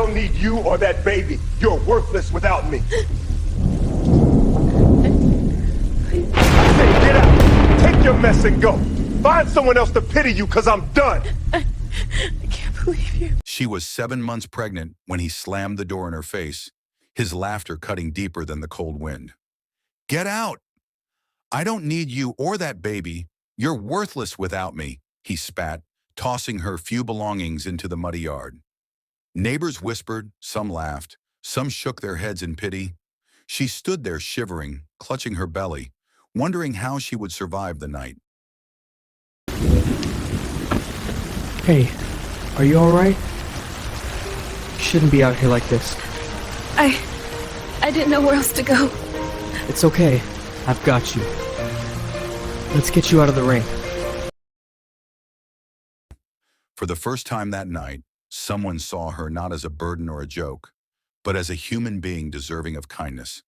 don't need you or that baby. You're worthless without me. I say get out. Take your mess and go. Find someone else to pity you, because I'm done. I can't believe you. She was 7 months pregnant when he slammed the door in her face, his laughter cutting deeper than the cold wind. Get out! I don't need you or that baby. You're worthless without me, he spat, tossing her few belongings into the muddy yard. Neighbors whispered, some laughed, some shook their heads in pity. She stood there shivering, clutching her belly, wondering how she would survive the night. Hey, are you alright? You shouldn't be out here like this. I didn't know where else to go. It's okay. I've got you. Let's get you out of the rain. For the first time that night, someone saw her not as a burden or a joke, but as a human being deserving of kindness.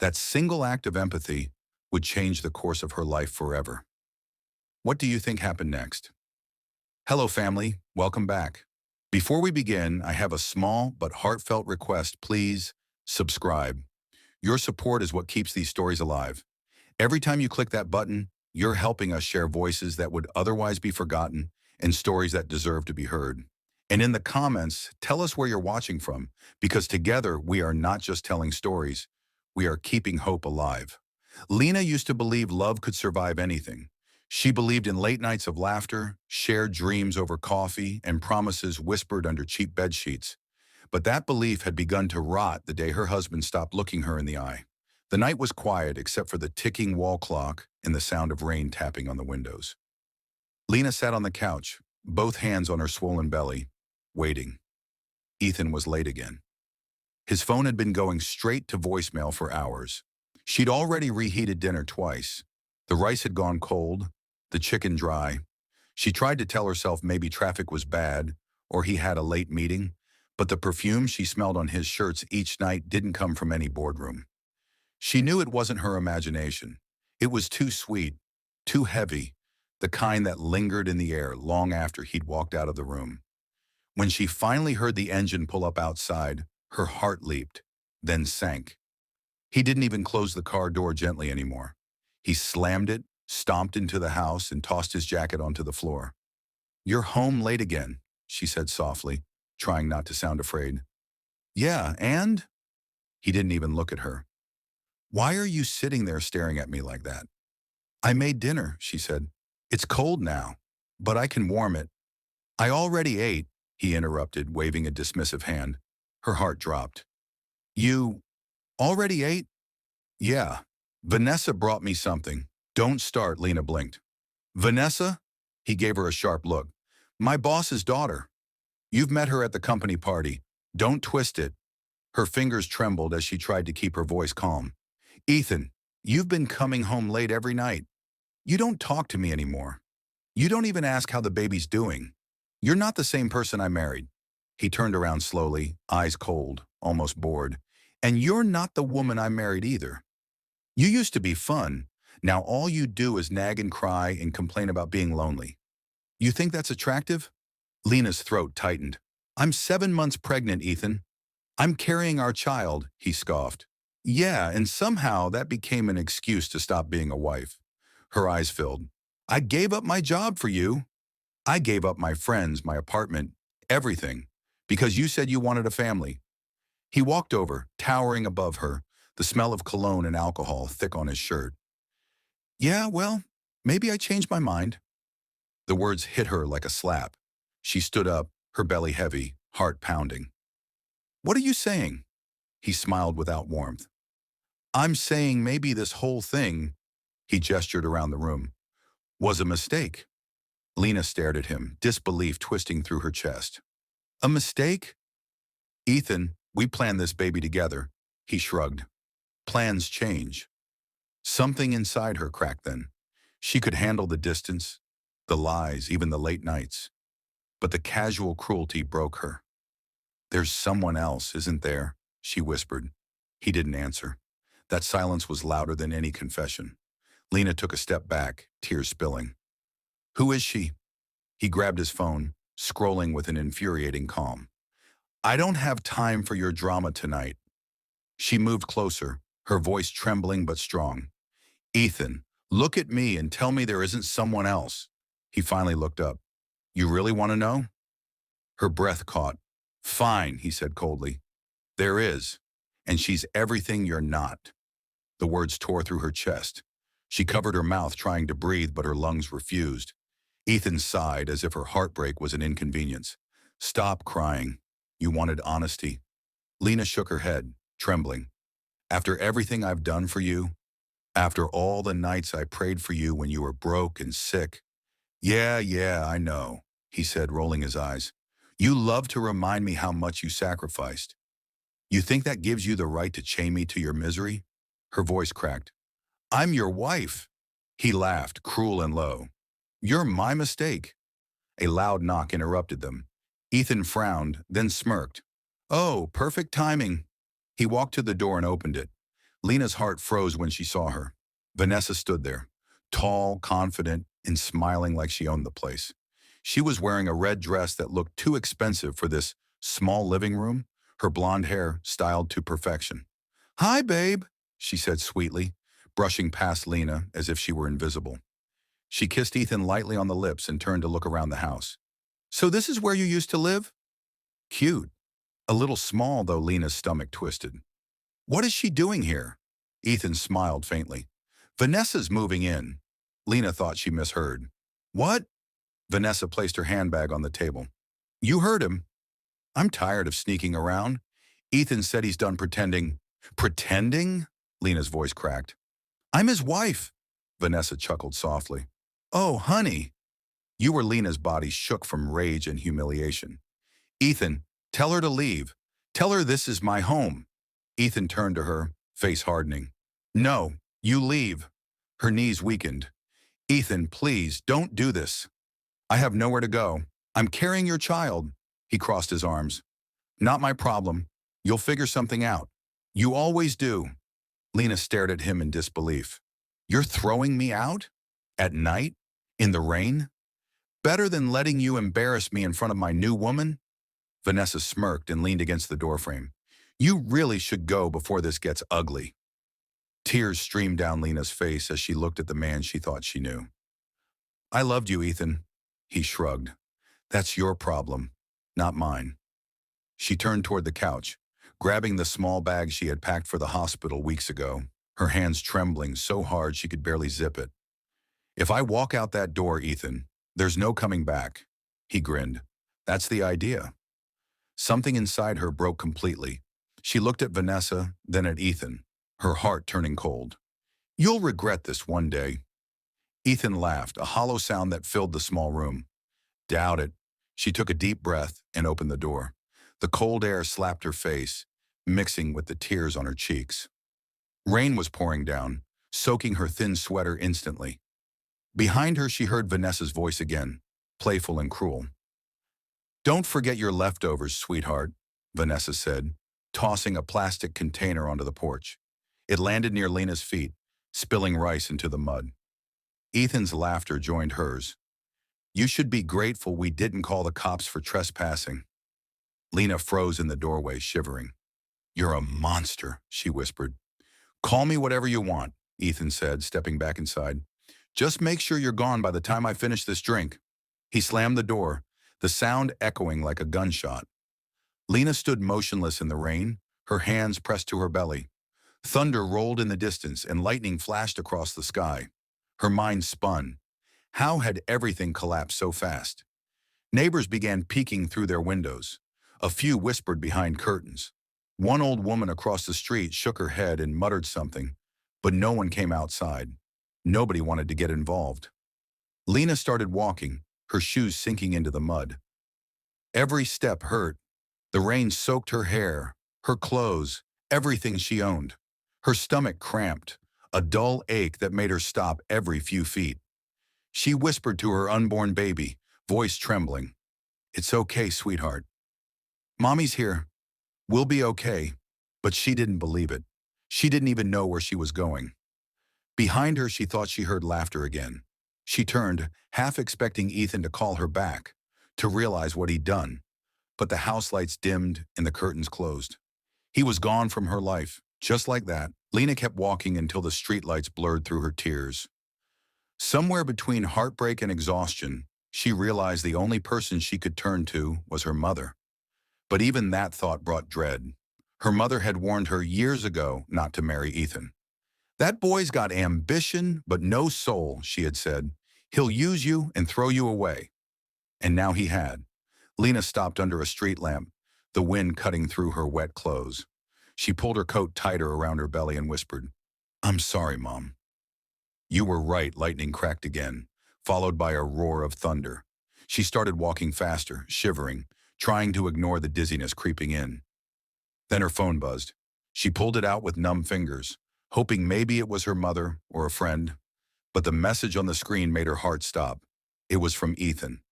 That single act of empathy would change the course of her life forever. What do you think happened next? Hello, family. Welcome back. Before we begin, I have a small but heartfelt request. Please subscribe. Your support is what keeps these stories alive. Every time you click that button, you're helping us share voices that would otherwise be forgotten and stories that deserve to be heard. And in the comments, tell us where you're watching from, because together we are not just telling stories, we are keeping hope alive. Lena used to believe love could survive anything. She believed in late nights of laughter, shared dreams over coffee, and promises whispered under cheap bed sheets. But that belief had begun to rot the day her husband stopped looking her in the eye. The night was quiet except for the ticking wall clock and the sound of rain tapping on the windows. Lena sat on the couch, both hands on her swollen belly, waiting. Ethan was late again. His phone had been going straight to voicemail for hours. She'd already reheated dinner twice. The rice had gone cold, the chicken dry. She tried to tell herself maybe traffic was bad or he had a late meeting, but the perfume she smelled on his shirts each night didn't come from any boardroom. She knew it wasn't her imagination. It was too sweet, too heavy, the kind that lingered in the air long after he'd walked out of the room. When she finally heard the engine pull up outside, her heart leaped, then sank. He didn't even close the car door gently anymore. He slammed it, stomped into the house, and tossed his jacket onto the floor. "You're home late again," she said softly, trying not to sound afraid. "Yeah, and?" He didn't even look at her. "Why are you sitting there staring at me like that?" "I made dinner," she said. "It's cold now, but I can warm it." "I already ate," he interrupted, waving a dismissive hand. Her heart dropped. "You already ate?" "Yeah. Vanessa brought me something." "Don't start," Lena blinked. "Vanessa?" He gave her a sharp look. "My boss's daughter. You've met her at the company party. Don't twist it." Her fingers trembled as she tried to keep her voice calm. "Ethan, you've been coming home late every night. You don't talk to me anymore. You don't even ask how the baby's doing. You're not the same person I married." He turned around slowly, eyes cold, almost bored. "And you're not the woman I married either. You used to be fun. Now all you do is nag and cry and complain about being lonely. You think that's attractive?" Lena's throat tightened. "I'm 7 months pregnant, Ethan. I'm carrying our child," he scoffed. "Yeah, and somehow that became an excuse to stop being a wife." Her eyes filled. "I gave up my job for you. I gave up my friends, my apartment, everything, because you said you wanted a family." He walked over, towering above her, the smell of cologne and alcohol thick on his shirt. "Yeah, well, maybe I changed my mind." The words hit her like a slap. She stood up, her belly heavy, heart pounding. "What are you saying?" He smiled without warmth. "I'm saying maybe this whole thing," he gestured around the room, "was a mistake." Lena stared at him, disbelief twisting through her chest. "A mistake?" "Ethan, we planned this baby together." He shrugged. "Plans change." Something inside her cracked then. She could handle the distance, the lies, even the late nights. But the casual cruelty broke her. "There's someone else, isn't there?" she whispered. He didn't answer. That silence was louder than any confession. Lena took a step back, tears spilling. "Who is she?" He grabbed his phone, scrolling with an infuriating calm. I don't have time for your drama tonight. She moved closer, her voice trembling but strong. Ethan, look at me and tell me there isn't someone else. He finally looked up. You really want to know? Her breath caught. Fine, he said coldly. There is, and she's everything you're not. The words tore through her chest. She covered her mouth trying to breathe, but her lungs refused. Ethan sighed as if her heartbreak was an inconvenience. Stop crying. You wanted honesty. Lena shook her head, trembling. After everything I've done for you, after all the nights I prayed for you when you were broke and sick. Yeah, I know, he said, rolling his eyes. You love to remind me how much you sacrificed. You think that gives you the right to chain me to your misery? Her voice cracked. I'm your wife. He laughed, cruel and low. You're my mistake. A loud knock interrupted them. Ethan frowned, then smirked. Oh, perfect timing. He walked to the door and opened it. Lena's heart froze when she saw her. Vanessa stood there, tall, confident, and smiling like she owned the place. She was wearing a red dress that looked too expensive for this small living room, her blonde hair styled to perfection. Hi, babe, she said sweetly, brushing past Lena as if she were invisible. She kissed Ethan lightly on the lips and turned to look around the house. So this is where you used to live? Cute. A little small, though. Lena's stomach twisted. What is she doing here? Ethan smiled faintly. Vanessa's moving in. Lena thought she misheard. What? Vanessa placed her handbag on the table. You heard him. I'm tired of sneaking around. Ethan said he's done pretending. Pretending? Lena's voice cracked. I'm his wife. Vanessa chuckled softly. Oh, honey. You were Lena's body shook from rage and humiliation. Ethan, tell her to leave. Tell her this is my home. Ethan turned to her, face hardening. No, you leave. Her knees weakened. Ethan, please, don't do this. I have nowhere to go. I'm carrying your child. He crossed his arms. Not my problem. You'll figure something out. You always do. Lena stared at him in disbelief. You're throwing me out? At night? In the rain? Better than letting you embarrass me in front of my new woman? Vanessa smirked and leaned against the doorframe. You really should go before this gets ugly. Tears streamed down Lena's face as she looked at the man she thought she knew. I loved you, Ethan. He shrugged. That's your problem, not mine. She turned toward the couch, grabbing the small bag she had packed for the hospital weeks ago, her hands trembling so hard she could barely zip it. If I walk out that door, Ethan, there's no coming back. He grinned. That's the idea. Something inside her broke completely. She looked at Vanessa, then at Ethan, her heart turning cold. You'll regret this one day. Ethan laughed, a hollow sound that filled the small room. Doubt it. She took a deep breath and opened the door. The cold air slapped her face, mixing with the tears on her cheeks. Rain was pouring down, soaking her thin sweater instantly. Behind her, she heard Vanessa's voice again, playful and cruel. Don't forget your leftovers, sweetheart, Vanessa said, tossing a plastic container onto the porch. It landed near Lena's feet, spilling rice into the mud. Ethan's laughter joined hers. You should be grateful we didn't call the cops for trespassing. Lena froze in the doorway, shivering. You're a monster, she whispered. Call me whatever you want, Ethan said, stepping back inside. Just make sure you're gone by the time I finish this drink. He slammed the door, the sound echoing like a gunshot. Lena stood motionless in the rain, her hands pressed to her belly. Thunder rolled in the distance and lightning flashed across the sky. Her mind spun. How had everything collapsed so fast? Neighbors began peeking through their windows. A few whispered behind curtains. One old woman across the street shook her head and muttered something, but no one came outside. Nobody wanted to get involved. Lena started walking, her shoes sinking into the mud. Every step hurt. The rain soaked her hair, her clothes, everything she owned. Her stomach cramped, a dull ache that made her stop every few feet. She whispered to her unborn baby, voice trembling. It's okay, sweetheart. Mommy's here. We'll be okay. But she didn't believe it. She didn't even know where she was going. Behind her, she thought she heard laughter again. She turned, half expecting Ethan to call her back, to realize what he'd done. But the house lights dimmed and the curtains closed. He was gone from her life, just like that. Lena kept walking until the streetlights blurred through her tears. Somewhere between heartbreak and exhaustion, she realized the only person she could turn to was her mother. But even that thought brought dread. Her mother had warned her years ago not to marry Ethan. "That boy's got ambition, but no soul," she had said. "He'll use you and throw you away." And now he had. Lena stopped under a street lamp, the wind cutting through her wet clothes. She pulled her coat tighter around her belly and whispered, "I'm sorry, Mom." "You were right," lightning cracked again, followed by a roar of thunder. She started walking faster, shivering, trying to ignore the dizziness creeping in. Then her phone buzzed. She pulled it out with numb fingers, hoping maybe it was her mother or a friend. But the message on the screen made her heart stop. It was from Ethan.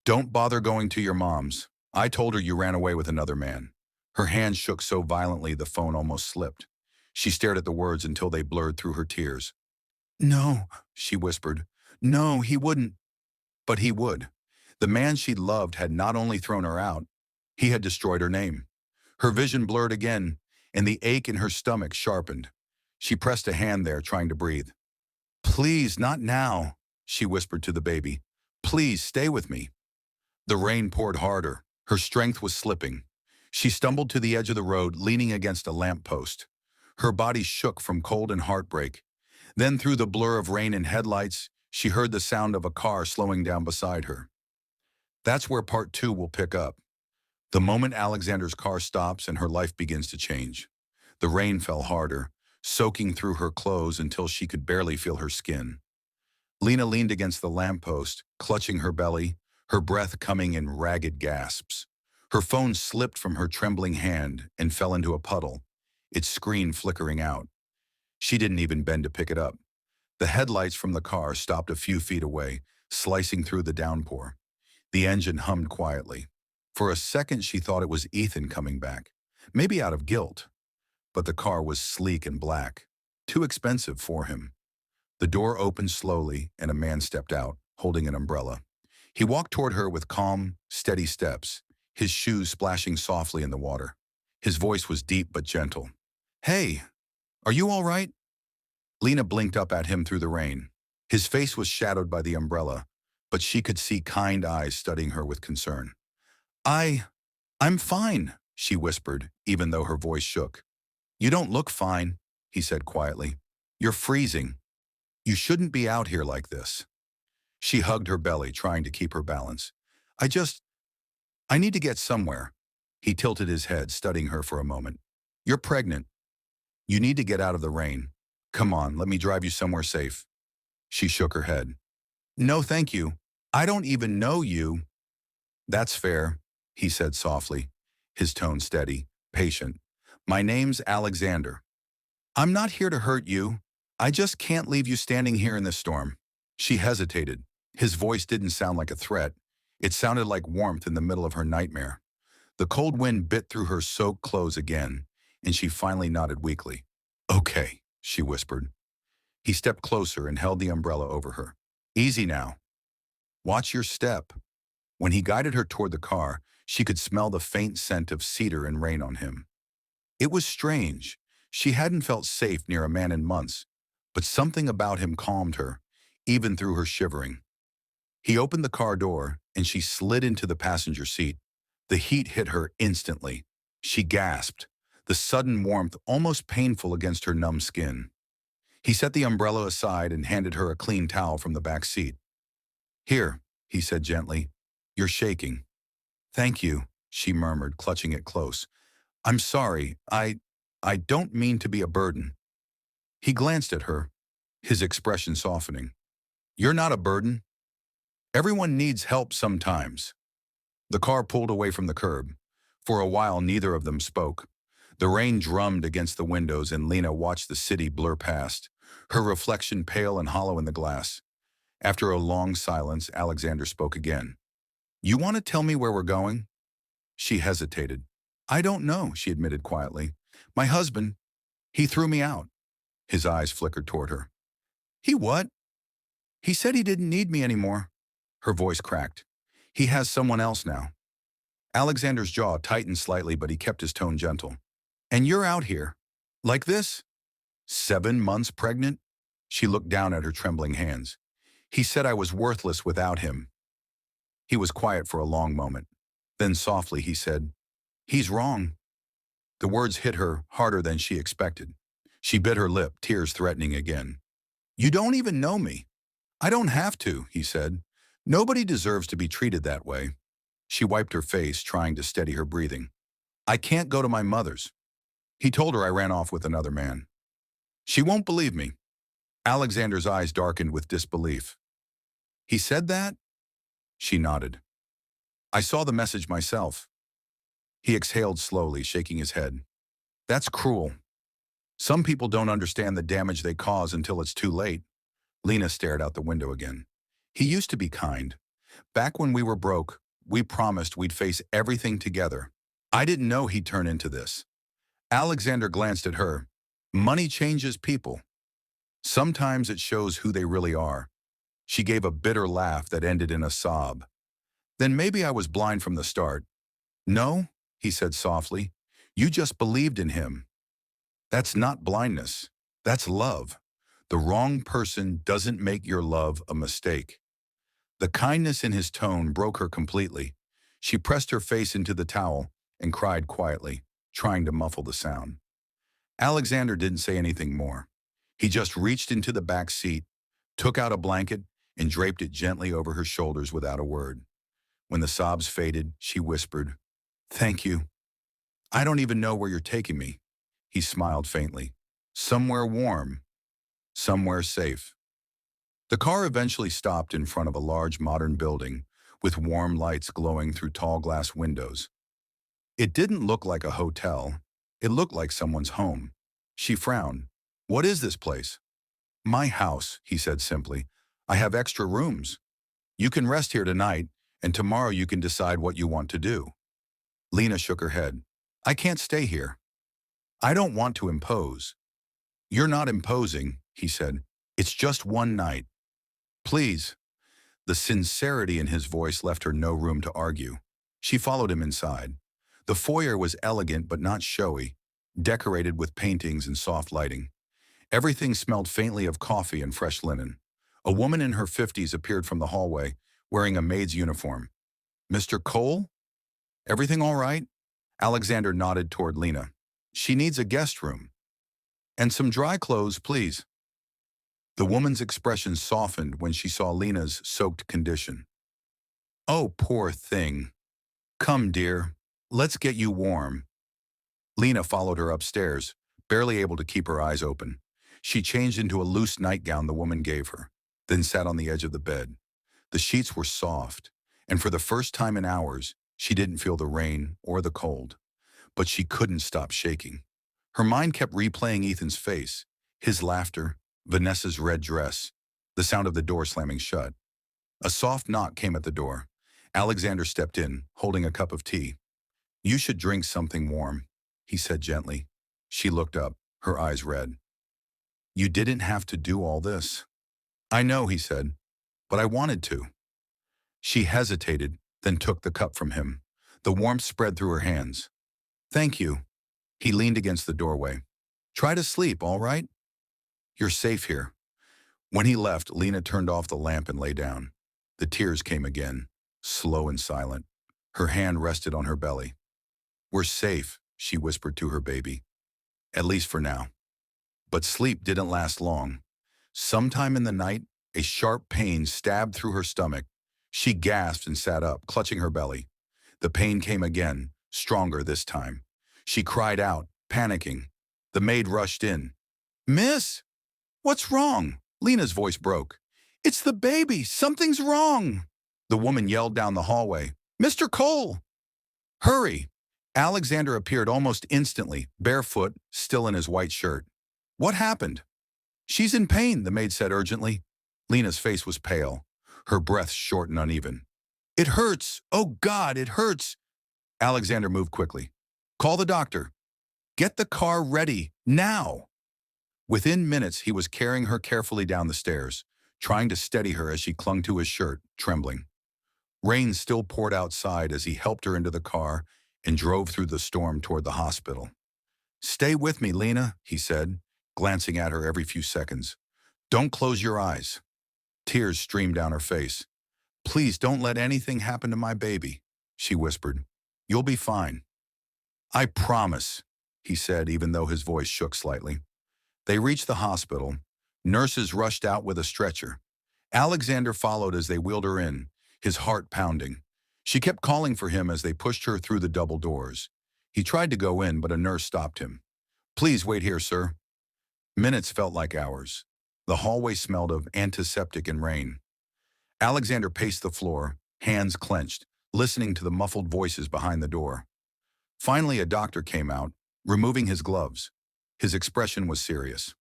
"Don't bother going to your mom's. I told her you ran away with another man." Her hand shook so violently the phone almost slipped. She stared at the words until they blurred through her tears. "No," she whispered. "No, he wouldn't." But he would. The man she loved had not only thrown her out, he had destroyed her name. Her vision blurred again, and the ache in her stomach sharpened. She pressed a hand there, trying to breathe. "Please, not now," she whispered to the baby. "Please, stay with me." The rain poured harder. Her strength was slipping. She stumbled to the edge of the road, leaning against a lamppost. Her body shook from cold and heartbreak. Then through the blur of rain and headlights, she heard the sound of a car slowing down beside her. That's where part 2 will pick up. The moment Alexander's car stops and her life begins to change. The rain fell harder, soaking through her clothes until she could barely feel her skin. Lena leaned against the lamppost, clutching her belly, her breath coming in ragged gasps. Her phone slipped from her trembling hand and fell into a puddle, its screen flickering out. She didn't even bend to pick it up. The headlights from the car stopped a few feet away, slicing through the downpour. The engine hummed quietly. For a second, she thought it was Ethan coming back, maybe out of guilt. But the car was sleek and black, too expensive for him. The door opened slowly, and a man stepped out, holding an umbrella. He walked toward her with calm, steady steps, his shoes splashing softly in the water. His voice was deep but gentle. "Hey, are you all right?" Lena blinked up at him through the rain. His face was shadowed by the umbrella, but she could see kind eyes studying her with concern. I'm fine," she whispered, even though her voice shook. "You don't look fine," he said quietly. "You're freezing. You shouldn't be out here like this." She hugged her belly, trying to keep her balance. I need to get somewhere." He tilted his head, studying her for a moment. "You're pregnant. You need to get out of the rain. Come on, let me drive you somewhere safe." She shook her head. "No, thank you. I don't even know you." "That's fair," he said softly, his tone steady, patient. "My name's Alexander. I'm not here to hurt you. I just can't leave you standing here in this storm." She hesitated. His voice didn't sound like a threat. It sounded like warmth in the middle of her nightmare. The cold wind bit through her soaked clothes again, and she finally nodded weakly. "Okay," she whispered. He stepped closer and held the umbrella over her. "Easy now. Watch your step." When he guided her toward the car, she could smell the faint scent of cedar and rain on him. It was strange. She hadn't felt safe near a man in months, but something about him calmed her, even through her shivering. He opened the car door, and she slid into the passenger seat. The heat hit her instantly. She gasped, the sudden warmth almost painful against her numb skin. He set the umbrella aside and handed her a clean towel from the back seat. "Here," he said gently. "You're shaking." "Thank you," she murmured, clutching it close. "I'm sorry. I don't mean to be a burden." He glanced at her, his expression softening. "You're not a burden. Everyone needs help sometimes." The car pulled away from the curb. For a while, neither of them spoke. The rain drummed against the windows, and Lena watched the city blur past, her reflection pale and hollow in the glass. After a long silence, Alexander spoke again. "You want to tell me where we're going?" She hesitated. "I don't know," she admitted quietly. "My husband, he threw me out." His eyes flickered toward her. "He what?" "He said he didn't need me anymore." Her voice cracked. "He has someone else now." Alexander's jaw tightened slightly, but he kept his tone gentle. And you're out here? Like this? 7 months pregnant? She looked down at her trembling hands. He said I was worthless without him. He was quiet for a long moment. Then softly he said, He's wrong. The words hit her harder than she expected. She bit her lip, tears threatening again. You don't even know me. I don't have to, he said. Nobody deserves to be treated that way. She wiped her face, trying to steady her breathing. I can't go to my mother's. He told her I ran off with another man. She won't believe me. Alexander's eyes darkened with disbelief. He said that? She nodded. I saw the message myself. He exhaled slowly, shaking his head. That's cruel. Some people don't understand the damage they cause until it's too late. Lena stared out the window again. He used to be kind. Back when we were broke, we promised we'd face everything together. I didn't know he'd turn into this. Alexander glanced at her. Money changes people. Sometimes it shows who they really are. She gave a bitter laugh that ended in a sob. Then maybe I was blind from the start. No, he said softly. You just believed in him. That's not blindness. That's love. The wrong person doesn't make your love a mistake. The kindness in his tone broke her completely. She pressed her face into the towel and cried quietly, trying to muffle the sound. Alexander didn't say anything more. He just reached into the back seat, took out a blanket, and draped it gently over her shoulders without a word. When the sobs faded, she whispered, Thank you. I don't even know where you're taking me. He smiled faintly. Somewhere warm. Somewhere safe. The car eventually stopped in front of a large modern building with warm lights glowing through tall glass windows. It didn't look like a hotel. It looked like someone's home. She frowned. What is this place? My house, he said simply. I have extra rooms. You can rest here tonight, and tomorrow you can decide what you want to do. Lena shook her head. I can't stay here. I don't want to impose. You're not imposing, he said. It's just one night. Please. The sincerity in his voice left her no room to argue. She followed him inside. The foyer was elegant but not showy, decorated with paintings and soft lighting. Everything smelled faintly of coffee and fresh linen. A woman in her 50s appeared from the hallway, wearing a maid's uniform. Mr. Cole? Everything all right? Alexander nodded toward Lena. She needs a guest room. And some dry clothes, please. The woman's expression softened when she saw Lena's soaked condition. Oh, poor thing. Come, dear. Let's get you warm. Lena followed her upstairs, barely able to keep her eyes open. She changed into a loose nightgown the woman gave her, then sat on the edge of the bed. The sheets were soft, and for the first time in hours, she didn't feel the rain or the cold. But she couldn't stop shaking. Her mind kept replaying Ethan's face, his laughter, Vanessa's red dress, the sound of the door slamming shut. A soft knock came at the door. Alexander stepped in, holding a cup of tea. You should drink something warm, he said gently. She looked up, her eyes red. You didn't have to do all this. I know, he said, but I wanted to. She hesitated, then took the cup from him. The warmth spread through her hands. Thank you. He leaned against the doorway. Try to sleep, all right? You're safe here. When he left, Lena turned off the lamp and lay down. The tears came again, slow and silent. Her hand rested on her belly. We're safe, she whispered to her baby. At least for now. But sleep didn't last long. Sometime in the night, a sharp pain stabbed through her stomach. She gasped and sat up, clutching her belly. The pain came again, stronger this time. She cried out, panicking. The maid rushed in. Miss! What's wrong? Lena's voice broke. It's the baby! Something's wrong! The woman yelled down the hallway. Mr. Cole! Hurry! Alexander appeared almost instantly, barefoot, still in his white shirt. What happened? She's in pain, the maid said urgently. Lena's face was pale, her breath short and uneven. It hurts! Oh God, it hurts! Alexander moved quickly. Call the doctor. Get the car ready, now! Within minutes, he was carrying her carefully down the stairs, trying to steady her as she clung to his shirt, trembling. Rain still poured outside as he helped her into the car and drove through the storm toward the hospital. "Stay with me, Lena," he said, glancing at her every few seconds. "Don't close your eyes." Tears streamed down her face. "Please don't let anything happen to my baby," she whispered. "You'll be fine." "I promise," he said, even though his voice shook slightly. They reached the hospital. Nurses rushed out with a stretcher. Alexander followed as they wheeled her in, his heart pounding. She kept calling for him as they pushed her through the double doors. He tried to go in, but a nurse stopped him. "Please wait here, sir." Minutes felt like hours. The hallway smelled of antiseptic and rain. Alexander paced the floor, hands clenched, listening to the muffled voices behind the door. Finally, a doctor came out, removing his gloves. His expression was serious.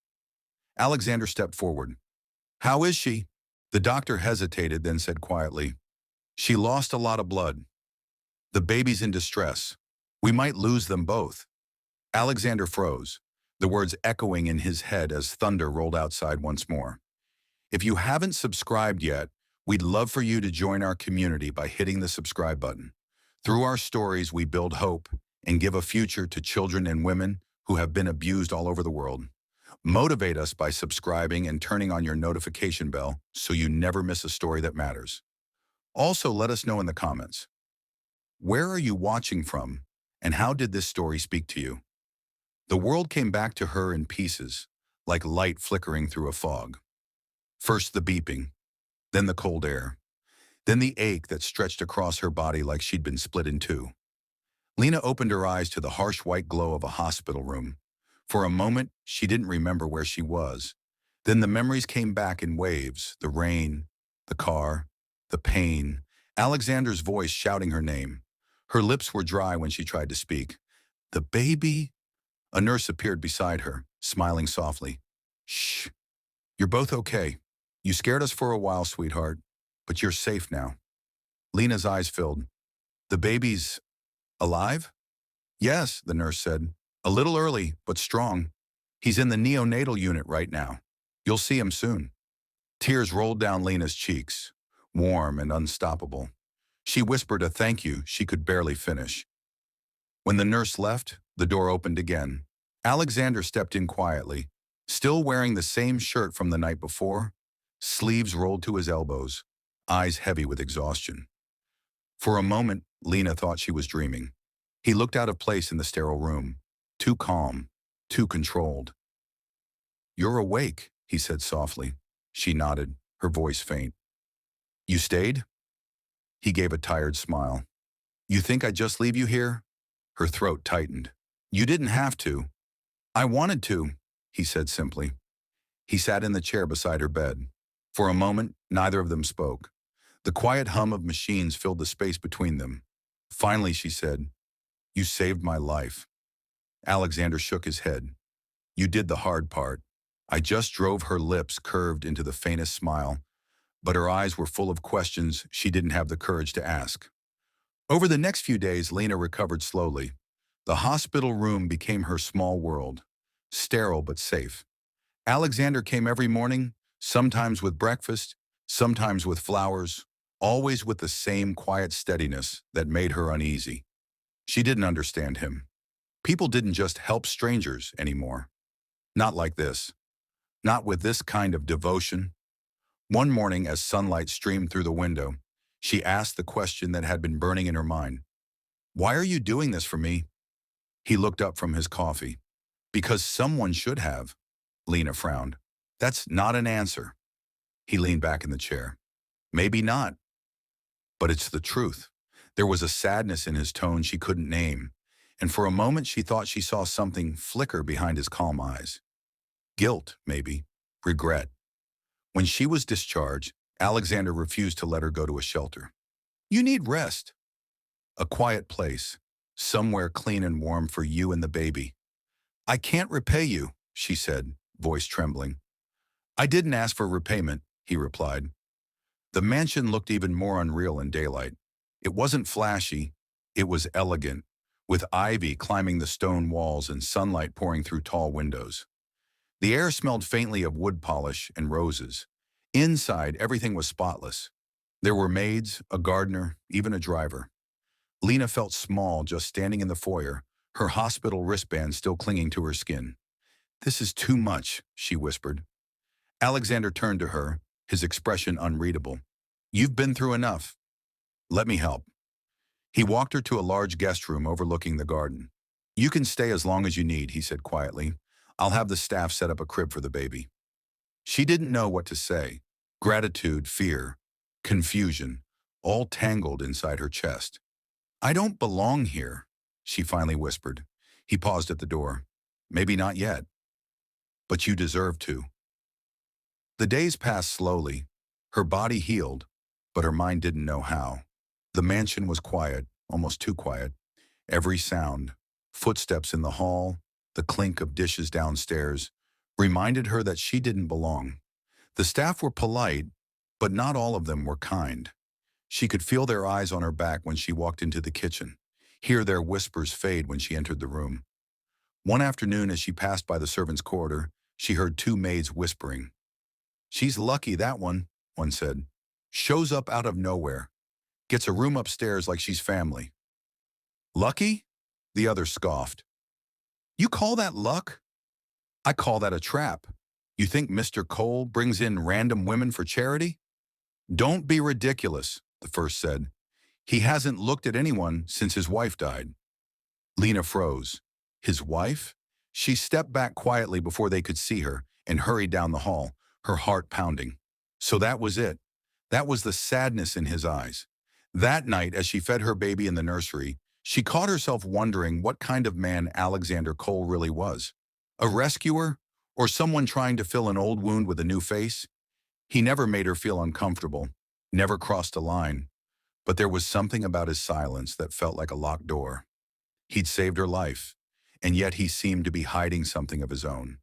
Alexander stepped forward. "How is she?" The doctor hesitated, then said quietly, "She lost a lot of blood. The baby's in distress. We might lose them both." Alexander froze, the words echoing in his head as thunder rolled outside once more. If you haven't subscribed yet, we'd love for you to join our community by hitting the subscribe button. Through our stories, we build hope and give a future to children and women who have been abused all over the world. Motivate us by subscribing and turning on your notification bell so you never miss a story that matters. Also, let us know in the comments. Where are you watching from, and how did this story speak to you? The world came back to her in pieces, like light flickering through a fog. First the beeping, then the cold air, then the ache that stretched across her body like she'd been split in two. Lena opened her eyes to the harsh white glow of a hospital room. For a moment, she didn't remember where she was. Then the memories came back in waves, the rain, the car, the pain, Alexander's voice shouting her name. Her lips were dry when she tried to speak. "The baby?" A nurse appeared beside her, smiling softly. "Shh. You're both okay. You scared us for a while, sweetheart, but you're safe now." Lena's eyes filled. "The baby's alive?" "Yes," the nurse said. "A little early, but strong. He's in the neonatal unit right now. You'll see him soon." Tears rolled down Lena's cheeks, warm and unstoppable. She whispered a thank you she could barely finish. When the nurse left, the door opened again. Alexander stepped in quietly, still wearing the same shirt from the night before, sleeves rolled to his elbows, eyes heavy with exhaustion. For a moment, Lena thought she was dreaming. He looked out of place in the sterile room, too calm, too controlled. "You're awake," he said softly. She nodded, her voice faint. "You stayed?" He gave a tired smile. "You think I'd just leave you here?" Her throat tightened. "You didn't have to." "I wanted to," he said simply. He sat in the chair beside her bed. For a moment, neither of them spoke. The quiet hum of machines filled the space between them. Finally, she said, "You saved my life." Alexander shook his head. "You did the hard part." I just drove. Her lips curved into the faintest smile, but her eyes were full of questions she didn't have the courage to ask. Over the next few days, Lena recovered slowly. The hospital room became her small world, sterile but safe. Alexander came every morning, sometimes with breakfast, sometimes with flowers, always with the same quiet steadiness that made her uneasy. She didn't understand him. People didn't just help strangers anymore. Not like this. Not with this kind of devotion. One morning, as sunlight streamed through the window, she asked the question that had been burning in her mind. "Why are you doing this for me?" He looked up from his coffee. "Because someone should have." Lena frowned. "That's not an answer." He leaned back in the chair. "Maybe not. But it's the truth." There was a sadness in his tone she couldn't name, and for a moment she thought she saw something flicker behind his calm eyes. Guilt, maybe. Regret. When she was discharged, Alexander refused to let her go to a shelter. "You need rest. A quiet place. Somewhere clean and warm for you and the baby." "I can't repay you," she said, voice trembling. "I didn't ask for repayment," he replied. The mansion looked even more unreal in daylight. It wasn't flashy, it was elegant, with ivy climbing the stone walls and sunlight pouring through tall windows. The air smelled faintly of wood polish and roses. Inside, everything was spotless. There were maids, a gardener, even a driver. Lena felt small just standing in the foyer, her hospital wristband still clinging to her skin. "This is too much," she whispered. Alexander turned to her, his expression unreadable. "You've been through enough. Let me help." He walked her to a large guest room overlooking the garden. "You can stay as long as you need," he said quietly. "I'll have the staff set up a crib for the baby." She didn't know what to say. Gratitude, fear, confusion, all tangled inside her chest. "I don't belong here," she finally whispered. He paused at the door. "Maybe not yet. But you deserve to." The days passed slowly. Her body healed, but her mind didn't know how. The mansion was quiet, almost too quiet. Every sound, footsteps in the hall, the clink of dishes downstairs, reminded her that she didn't belong. The staff were polite, but not all of them were kind. She could feel their eyes on her back when she walked into the kitchen, hear their whispers fade when she entered the room. One afternoon, as she passed by the servants' corridor, she heard two maids whispering. "She's lucky, that one said. "Shows up out of nowhere. Gets a room upstairs like she's family." "Lucky?" The other scoffed. "You call that luck? I call that a trap. You think Mr. Cole brings in random women for charity?" "Don't be ridiculous," the first said. "He hasn't looked at anyone since his wife died." Lena froze. His wife? She stepped back quietly before they could see her and hurried down the hall, her heart pounding. So that was it. That was the sadness in his eyes. That night, as she fed her baby in the nursery, she caught herself wondering what kind of man Alexander Cole really was. A rescuer? Or someone trying to fill an old wound with a new face? He never made her feel uncomfortable, never crossed a line. But there was something about his silence that felt like a locked door. He'd saved her life, and yet he seemed to be hiding something of his own.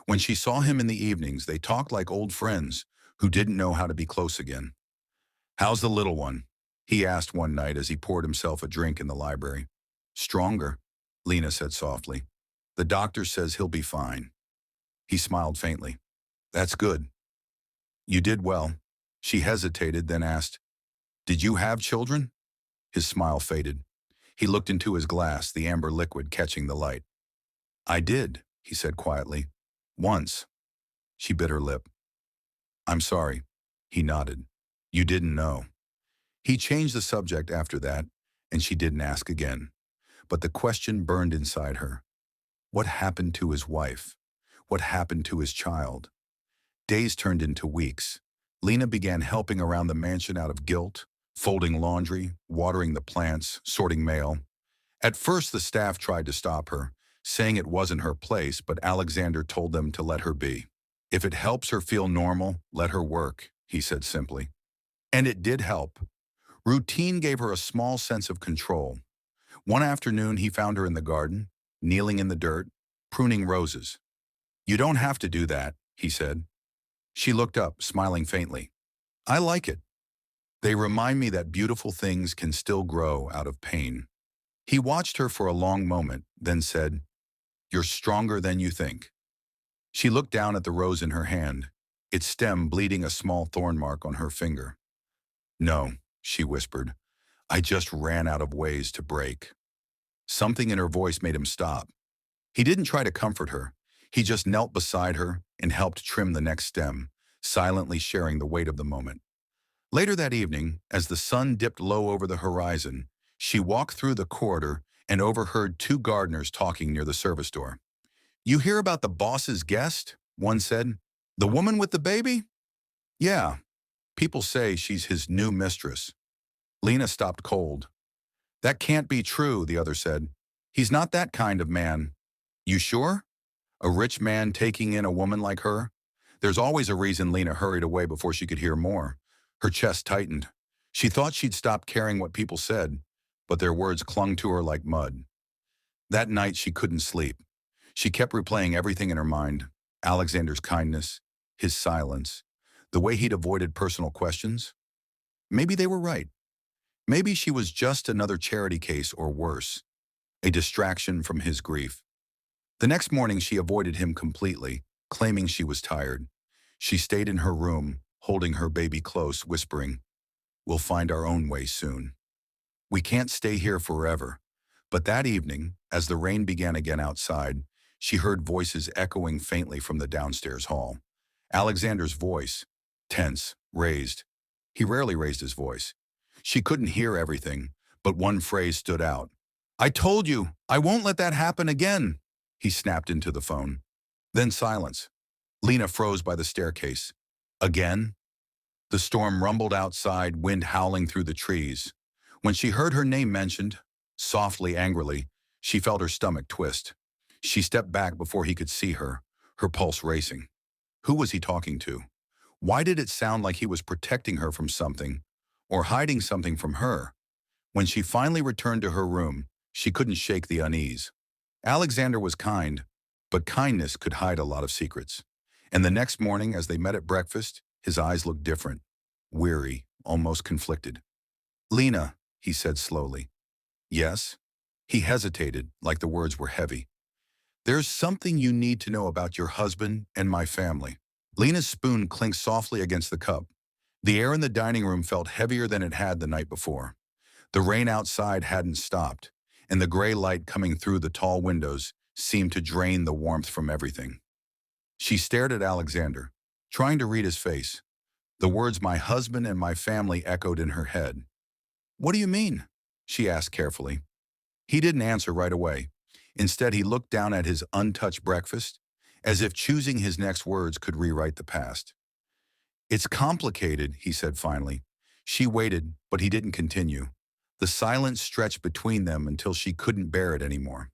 When she saw him in the evenings, they talked like old friends who didn't know how to be close again. "How's the little one?" he asked one night as he poured himself a drink in the library. "Stronger," Lena said softly. "The doctor says he'll be fine." He smiled faintly. "That's good. You did well." She hesitated, then asked, "Did you have children?" His smile faded. He looked into his glass, the amber liquid catching the light. "I did," he said quietly. "Once." She bit her lip. "I'm sorry." He nodded. "You didn't know." He changed the subject after that, and she didn't ask again. But the question burned inside her. What happened to his wife? What happened to his child? Days turned into weeks. Lena began helping around the mansion out of guilt, folding laundry, watering the plants, sorting mail. At first, the staff tried to stop her, saying it wasn't her place, but Alexander told them to let her be. "If it helps her feel normal, let her work," he said simply. And it did help. Routine gave her a small sense of control. One afternoon, he found her in the garden, kneeling in the dirt, pruning roses. "You don't have to do that," he said. She looked up, smiling faintly. "I like it. They remind me that beautiful things can still grow out of pain." He watched her for a long moment, then said, "You're stronger than you think." She looked down at the rose in her hand, its stem bleeding a small thorn mark on her finger. "No," she whispered. "I just ran out of ways to break." Something in her voice made him stop. He didn't try to comfort her. He just knelt beside her and helped trim the next stem, silently sharing the weight of the moment. Later that evening, as the sun dipped low over the horizon, she walked through the corridor and overheard two gardeners talking near the service door. "You hear about the boss's guest?" one said. "The woman with the baby?" "Yeah. People say she's his new mistress." Lena stopped cold. "That can't be true," the other said. "He's not that kind of man." "You sure? A rich man taking in a woman like her?" There's always a reason. Lena hurried away before she could hear more. Her chest tightened. She thought she'd stop caring what people said, but their words clung to her like mud. That night she couldn't sleep. She kept replaying everything in her mind. Alexander's kindness, his silence, the way he'd avoided personal questions. Maybe they were right. Maybe she was just another charity case or worse, a distraction from his grief. The next morning she avoided him completely, claiming she was tired. She stayed in her room, holding her baby close, whispering, We'll find our own way soon. We can't stay here forever. But that evening, as the rain began again outside, she heard voices echoing faintly from the downstairs hall. Alexander's voice, tense, raised. He rarely raised his voice. She couldn't hear everything, but one phrase stood out. "I told you, I won't let that happen again," he snapped into the phone. Then silence. Lena froze by the staircase. Again? The storm rumbled outside, wind howling through the trees. When she heard her name mentioned, softly, angrily, she felt her stomach twist. She stepped back before he could see her, her pulse racing. Who was he talking to? Why did it sound like he was protecting her from something, or hiding something from her? When she finally returned to her room, she couldn't shake the unease. Alexander was kind, but kindness could hide a lot of secrets. And the next morning, as they met at breakfast, his eyes looked different, weary, almost conflicted. "Lena," he said slowly. "Yes?" He hesitated, like the words were heavy. "There's something you need to know about your husband and my family." Lena's spoon clinked softly against the cup. The air in the dining room felt heavier than it had the night before. The rain outside hadn't stopped, and the gray light coming through the tall windows seemed to drain the warmth from everything. She stared at Alexander, trying to read his face. The words "my husband and my family" echoed in her head. "What do you mean?" she asked carefully. He didn't answer right away. Instead, he looked down at his untouched breakfast, as if choosing his next words could rewrite the past. "It's complicated," he said finally. She waited, but he didn't continue. The silence stretched between them until she couldn't bear it anymore.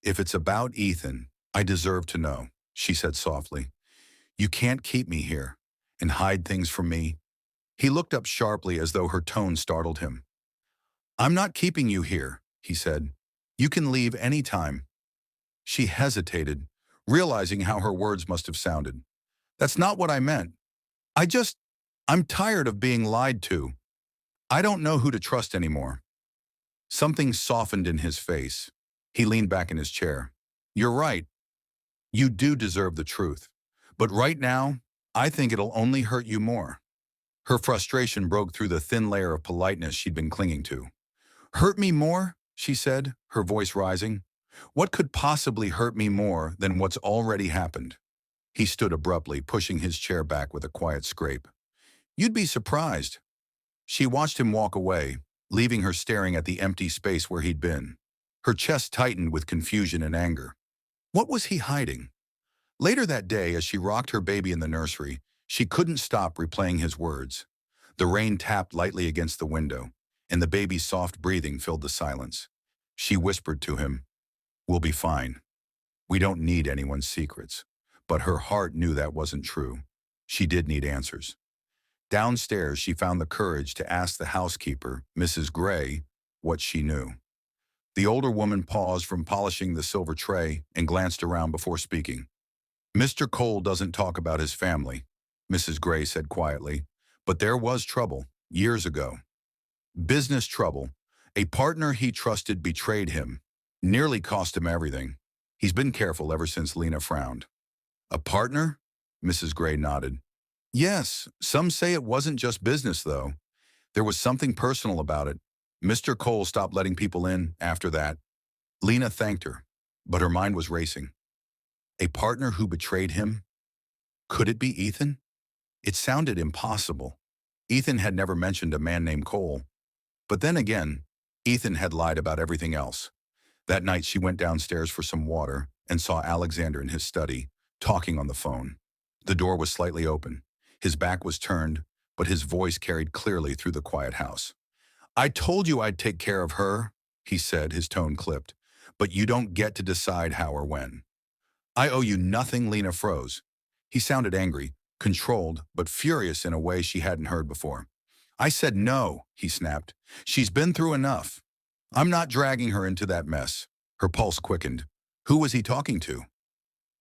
"If it's about Ethan, I deserve to know," she said softly. "You can't keep me here and hide things from me." He looked up sharply as though her tone startled him. "I'm not keeping you here," he said. "You can leave any time." She hesitated, realizing how her words must have sounded. "That's not what I meant. I'm tired of being lied to. I don't know who to trust anymore." Something softened in his face. He leaned back in his chair. "You're right. You do deserve the truth. But right now, I think it'll only hurt you more." Her frustration broke through the thin layer of politeness she'd been clinging to. "Hurt me more?" she said, her voice rising. "What could possibly hurt me more than what's already happened?" He stood abruptly, pushing his chair back with a quiet scrape. "You'd be surprised." She watched him walk away, leaving her staring at the empty space where he'd been. Her chest tightened with confusion and anger. What was he hiding? Later that day, as she rocked her baby in the nursery, she couldn't stop replaying his words. The rain tapped lightly against the window, and the baby's soft breathing filled the silence. She whispered to him, "We'll be fine. We don't need anyone's secrets." But her heart knew that wasn't true. She did need answers. Downstairs, she found the courage to ask the housekeeper, Mrs. Gray, what she knew. The older woman paused from polishing the silver tray and glanced around before speaking. "Mr. Cole doesn't talk about his family," Mrs. Gray said quietly, "but there was trouble years ago. Business trouble. A partner he trusted betrayed him, nearly cost him everything. He's been careful ever since." Lena frowned. "A partner?" Mrs. Gray nodded. "Yes, some say it wasn't just business, though. There was something personal about it. Mr. Cole stopped letting people in after that." Lena thanked her, but her mind was racing. A partner who betrayed him? Could it be Ethan? It sounded impossible. Ethan had never mentioned a man named Cole. But then again, Ethan had lied about everything else. That night she went downstairs for some water and saw Alexander in his study, talking on the phone. The door was slightly open. His back was turned, but his voice carried clearly through the quiet house. "I told you I'd take care of her," he said, his tone clipped. "But you don't get to decide how or when." "I owe you nothing." Lena froze. He sounded angry, controlled, but furious in a way she hadn't heard before. "I said no," he snapped. "She's been through enough. I'm not dragging her into that mess." Her pulse quickened. Who was he talking to?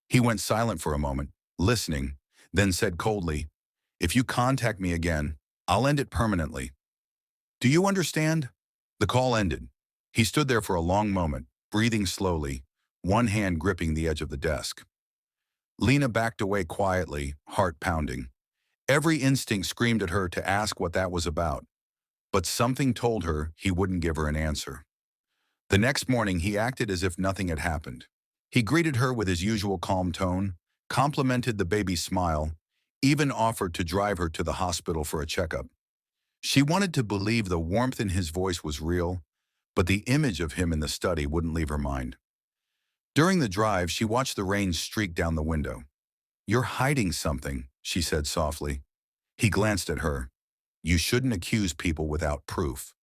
He went silent for a moment, listening, then said coldly, "If you contact me again, I'll end it permanently. Do you understand?" The call ended. He stood there for a long moment, breathing slowly, one hand gripping the edge of the desk. Lena backed away quietly, heart pounding. Every instinct screamed at her to ask what that was about. but something told her he wouldn't give her an answer. The next morning, he acted as if nothing had happened. He greeted her with his usual calm tone, complimented the baby's smile, even offered to drive her to the hospital for a checkup. She wanted to believe the warmth in his voice was real, but the image of him in the study wouldn't leave her mind. During the drive, she watched the rain streak down the window. "You're hiding something," she said softly. He glanced at her. "You shouldn't accuse people without proof."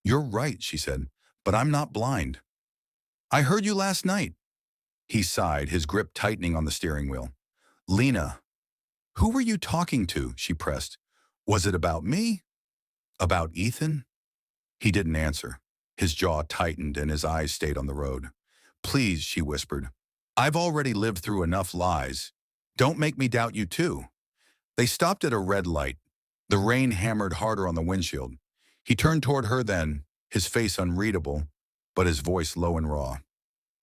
"You're right," she said, "but I'm not blind." "I heard you last night." He sighed, his grip tightening on the steering wheel. "Lena, who were you talking to?" she pressed. "Was it about me? About Ethan?" He didn't answer. His jaw tightened and his eyes stayed on the road. "Please," she whispered. "I've already lived through enough lies. Don't make me doubt you too." They stopped at a red light. The rain hammered harder on the windshield. He turned toward her then, his face unreadable, but his voice low and raw.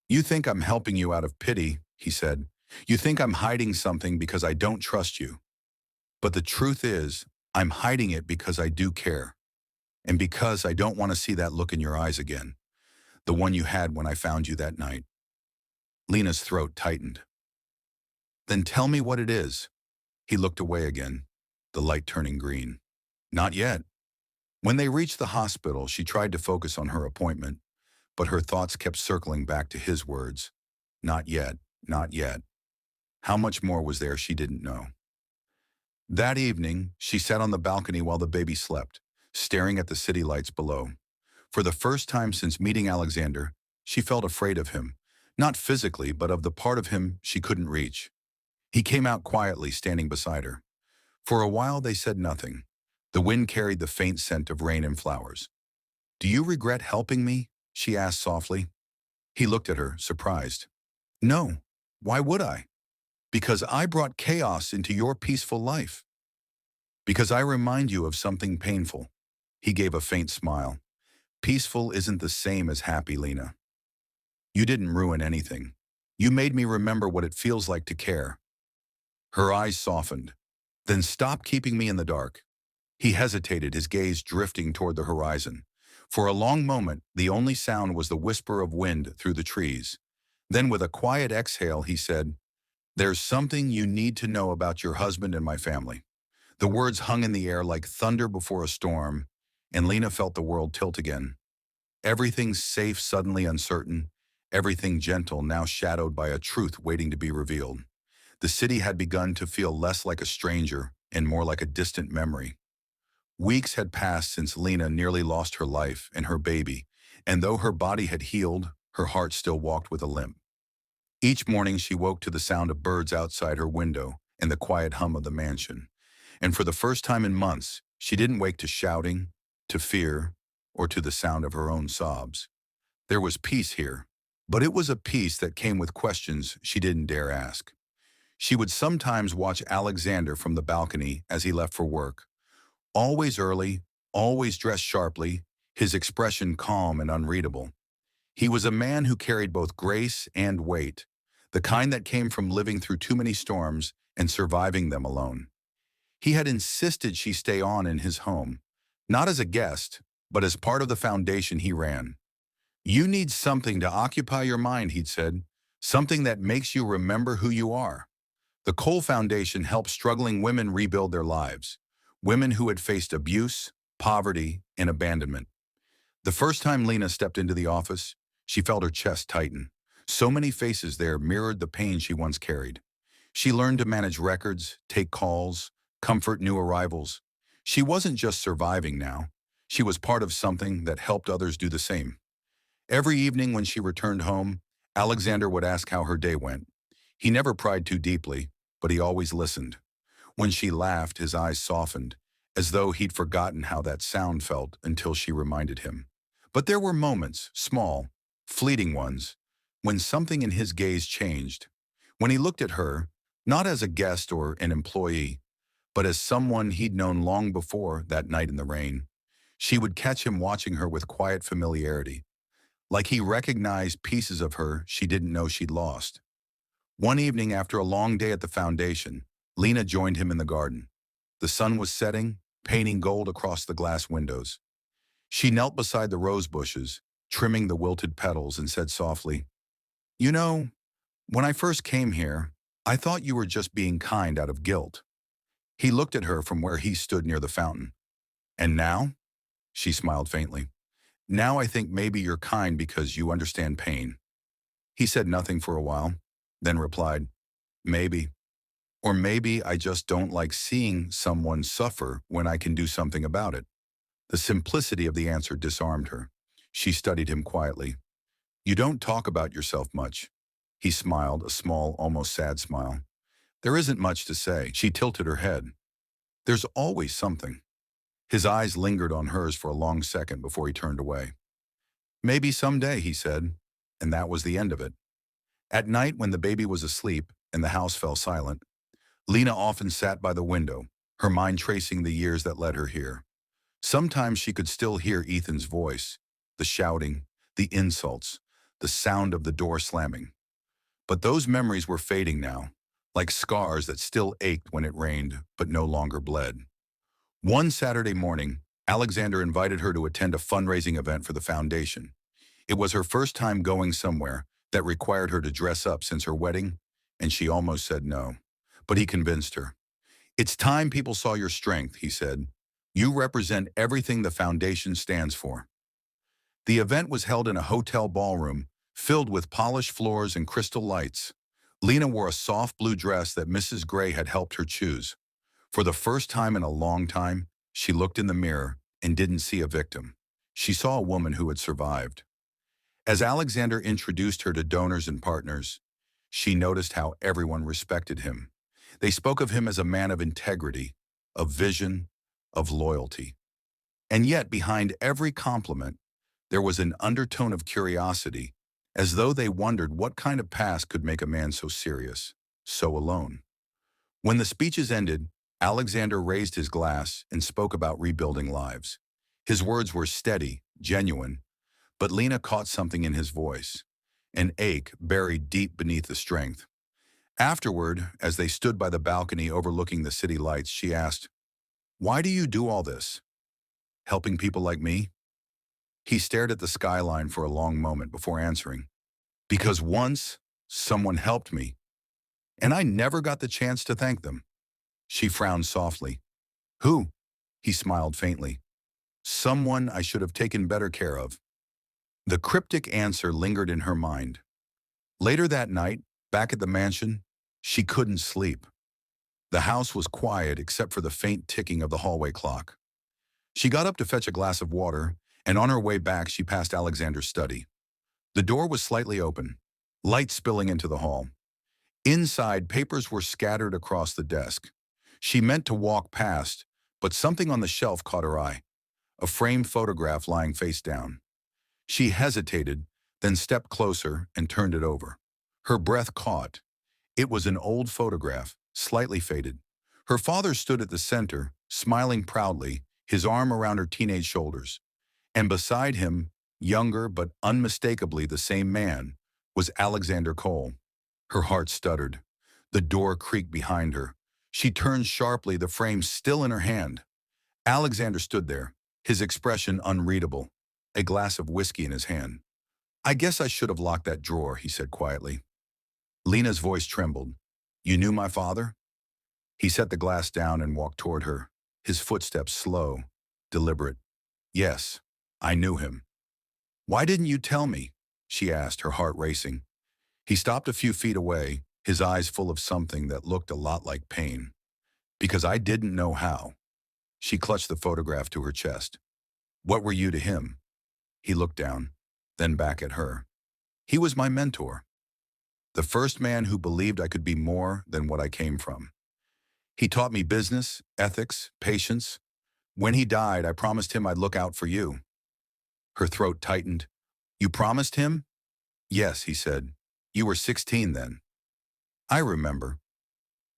"You think I'm helping you out of pity," he said. "You think I'm hiding something because I don't trust you. But the truth is, I'm hiding it because I do care. And because I don't want to see that look in your eyes again. The one you had when I found you that night." Lena's throat tightened. "Then tell me what it is." He looked away again, the light turning green. "Not yet." When they reached the hospital, she tried to focus on her appointment, but her thoughts kept circling back to his words. Not yet, not yet. How much more was there she didn't know? That evening, she sat on the balcony while the baby slept, staring at the city lights below. For the first time since meeting Alexander, she felt afraid of him, not physically, but of the part of him she couldn't reach. He came out quietly, standing beside her. For a while, they said nothing. The wind carried the faint scent of rain and flowers. "Do you regret helping me?" she asked softly. He looked at her, surprised. "No. Why would I?" "Because I brought chaos into your peaceful life." "Because I remind you of something painful." He gave a faint smile. "Peaceful isn't the same as happy, Lena. You didn't ruin anything. You made me remember what it feels like to care." Her eyes softened. "Then stop keeping me in the dark." He hesitated, his gaze drifting toward the horizon. For a long moment, the only sound was the whisper of wind through the trees. Then with a quiet exhale, he said, "There's something you need to know about your husband and my family." The words hung in the air like thunder before a storm, and Lena felt the world tilt again. Everything safe suddenly uncertain, everything gentle now shadowed by a truth waiting to be revealed. The city had begun to feel less like a stranger and more like a distant memory. Weeks had passed since Lena nearly lost her life and her baby, and though her body had healed, her heart still walked with a limp. Each morning she woke to the sound of birds outside her window and the quiet hum of the mansion. And for the first time in months, she didn't wake to shouting, to fear, or to the sound of her own sobs. There was peace here, but it was a peace that came with questions she didn't dare ask. She would sometimes watch Alexander from the balcony as he left for work. Always early, always dressed sharply, his expression calm and unreadable. He was a man who carried both grace and weight, the kind that came from living through too many storms and surviving them alone. He had insisted she stay on in his home, not as a guest, but as part of the foundation he ran. "You need something to occupy your mind," he'd said, "something that makes you remember who you are." The Cole Foundation helped struggling women rebuild their lives, women who had faced abuse, poverty, and abandonment. The first time Lena stepped into the office, she felt her chest tighten. So many faces there mirrored the pain she once carried. She learned to manage records, take calls, comfort new arrivals. She wasn't just surviving now. She was part of something that helped others do the same. Every evening when she returned home, Alexander would ask how her day went. He never pried too deeply, but he always listened. When she laughed, his eyes softened, as though he'd forgotten how that sound felt until she reminded him. But there were moments, small, fleeting ones, when something in his gaze changed. When he looked at her, not as a guest or an employee, but as someone he'd known long before that night in the rain. She would catch him watching her with quiet familiarity, like he recognized pieces of her she didn't know she'd lost. One evening after a long day at the foundation, Lena joined him in the garden. The sun was setting, painting gold across the glass windows. She knelt beside the rose bushes, trimming the wilted petals, and said softly, "You know, when I first came here, I thought you were just being kind out of guilt." He looked at her from where he stood near the fountain. "And now?" She smiled faintly. "Now I think maybe you're kind because you understand pain." He said nothing for a while, then replied, "Maybe. Or maybe I just don't like seeing someone suffer when I can do something about it." The simplicity of the answer disarmed her. She studied him quietly. "You don't talk about yourself much." He smiled, a small, almost sad smile. "There isn't much to say." She tilted her head. "There's always something." His eyes lingered on hers for a long second before he turned away. "Maybe someday," he said, and that was the end of it. At night, when the baby was asleep and the house fell silent, Lena often sat by the window, her mind tracing the years that led her here. Sometimes she could still hear Ethan's voice, the shouting, the insults, the sound of the door slamming. But those memories were fading now, like scars that still ached when it rained but no longer bled. One Saturday morning, Alexander invited her to attend a fundraising event for the foundation. It was her first time going somewhere that required her to dress up since her wedding, and she almost said no. But he convinced her. "It's time people saw your strength," he said. "You represent everything the foundation stands for." The event was held in a hotel ballroom, filled with polished floors and crystal lights. Lena wore a soft blue dress that Mrs. Gray had helped her choose. For the first time in a long time, she looked in the mirror and didn't see a victim. She saw a woman who had survived. As Alexander introduced her to donors and partners, she noticed how everyone respected him. They spoke of him as a man of integrity, of vision, of loyalty. And yet, behind every compliment, there was an undertone of curiosity, as though they wondered what kind of past could make a man so serious, so alone. When the speeches ended, Alexander raised his glass and spoke about rebuilding lives. His words were steady, genuine, but Lena caught something in his voice, an ache buried deep beneath the strength. Afterward, as they stood by the balcony overlooking the city lights, she asked, "Why do you do all this? Helping people like me?" He stared at the skyline for a long moment before answering, "Because once, someone helped me, and I never got the chance to thank them." She frowned softly. "Who?" He smiled faintly. "Someone I should have taken better care of." The cryptic answer lingered in her mind. Later that night, back at the mansion, she couldn't sleep. The house was quiet except for the faint ticking of the hallway clock. She got up to fetch a glass of water, and on her way back she passed Alexander's study. The door was slightly open, light spilling into the hall. Inside, papers were scattered across the desk. She meant to walk past, but something on the shelf caught her eye, a framed photograph lying face down. She hesitated, then stepped closer and turned it over. Her breath caught. It was an old photograph, slightly faded. Her father stood at the center, smiling proudly, his arm around her teenage shoulders. And beside him, younger but unmistakably the same man, was Alexander Cole. Her heart stuttered. The door creaked behind her. She turned sharply, the frame still in her hand. Alexander stood there, his expression unreadable, a glass of whiskey in his hand. "I guess I should have locked that drawer," he said quietly. Lena's voice trembled. "You knew my father?" He set the glass down and walked toward her, his footsteps slow, deliberate. "Yes, I knew him." "Why didn't you tell me?" she asked, her heart racing. He stopped a few feet away, his eyes full of something that looked a lot like pain. "Because I didn't know how." She clutched the photograph to her chest. "What were you to him?" He looked down, then back at her. "He was my mentor. The first man who believed I could be more than what I came from. He taught me business, ethics, patience. When he died, I promised him I'd look out for you." Her throat tightened. "You promised him?" "Yes," he said. "You were 16 then." "I remember.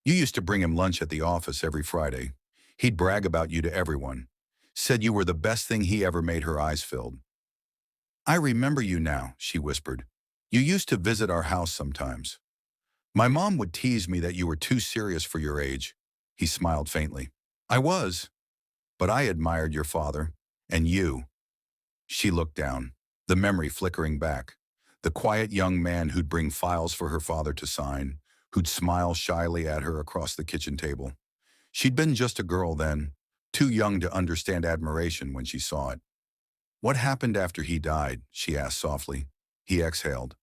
You used to bring him lunch at the office every Friday. He'd brag about you to everyone. Said you were the best thing he ever made." Her eyes filled. "I remember you now," she whispered. "You used to visit our house sometimes. My mom would tease me that you were too serious for your age." He smiled faintly. "I was, but I admired your father, and you. She looked down, the memory flickering back. The quiet young man who'd bring files for her father to sign, who'd smile shyly at her across the kitchen table. She'd been just a girl then, too young to understand admiration when she saw it. "What happened after he died?" she asked softly. He exhaled.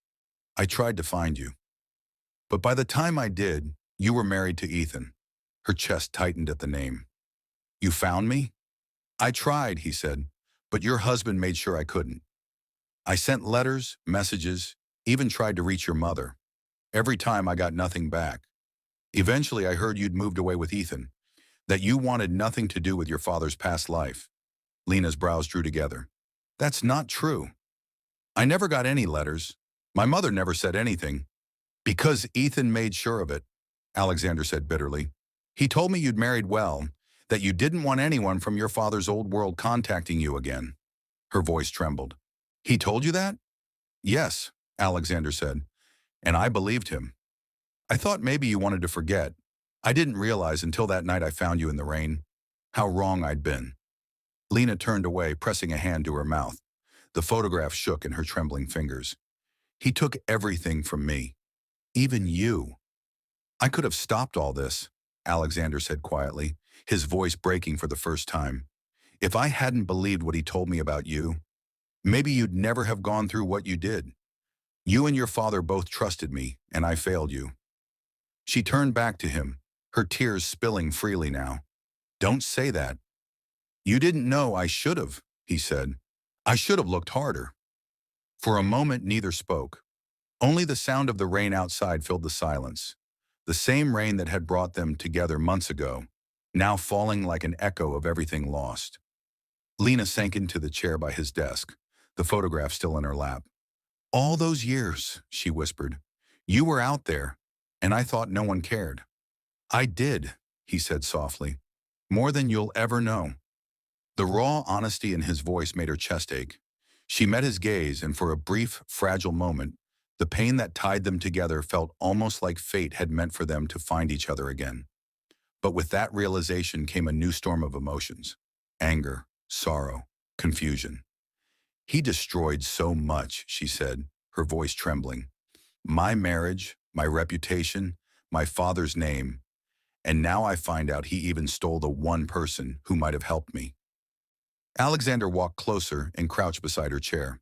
"I tried to find you. But by the time I did, you were married to Ethan." Her chest tightened at the name. "You found me?" "I tried," he said, "but your husband made sure I couldn't. I sent letters, messages, even tried to reach your mother. Every time I got nothing back. Eventually I heard you'd moved away with Ethan, that you wanted nothing to do with your father's past life." Lena's brows drew together. "That's not true. I never got any letters. My mother never said anything." "Because Ethan made sure of it," Alexander said bitterly. "He told me you'd married well, that you didn't want anyone from your father's old world contacting you again." Her voice trembled. "He told you that?" "Yes," Alexander said, "and I believed him. I thought maybe you wanted to forget. I didn't realize until that night I found you in the rain how wrong I'd been." Lena turned away, pressing a hand to her mouth. The photograph shook in her trembling fingers. "He took everything from me. Even you." "I could have stopped all this," Alexander said quietly, his voice breaking for the first time. "If I hadn't believed what he told me about you, maybe you'd never have gone through what you did. You and your father both trusted me, and I failed you." She turned back to him, her tears spilling freely now. "Don't say that." "You didn't know I should have," he said. "I should have looked harder." For a moment neither spoke. Only the sound of the rain outside filled the silence. The same rain that had brought them together months ago, now falling like an echo of everything lost. Lena sank into the chair by his desk, the photograph still in her lap. "All those years," she whispered, "you were out there, and I thought no one cared." "I did," he said softly. "More than you'll ever know." The raw honesty in his voice made her chest ache. She met his gaze, and for a brief, fragile moment, the pain that tied them together felt almost like fate had meant for them to find each other again. But with that realization came a new storm of emotions: anger, sorrow, confusion. "He destroyed so much," she said, her voice trembling. "My marriage, my reputation, my father's name, and now I find out he even stole the one person who might have helped me." Alexander walked closer and crouched beside her chair.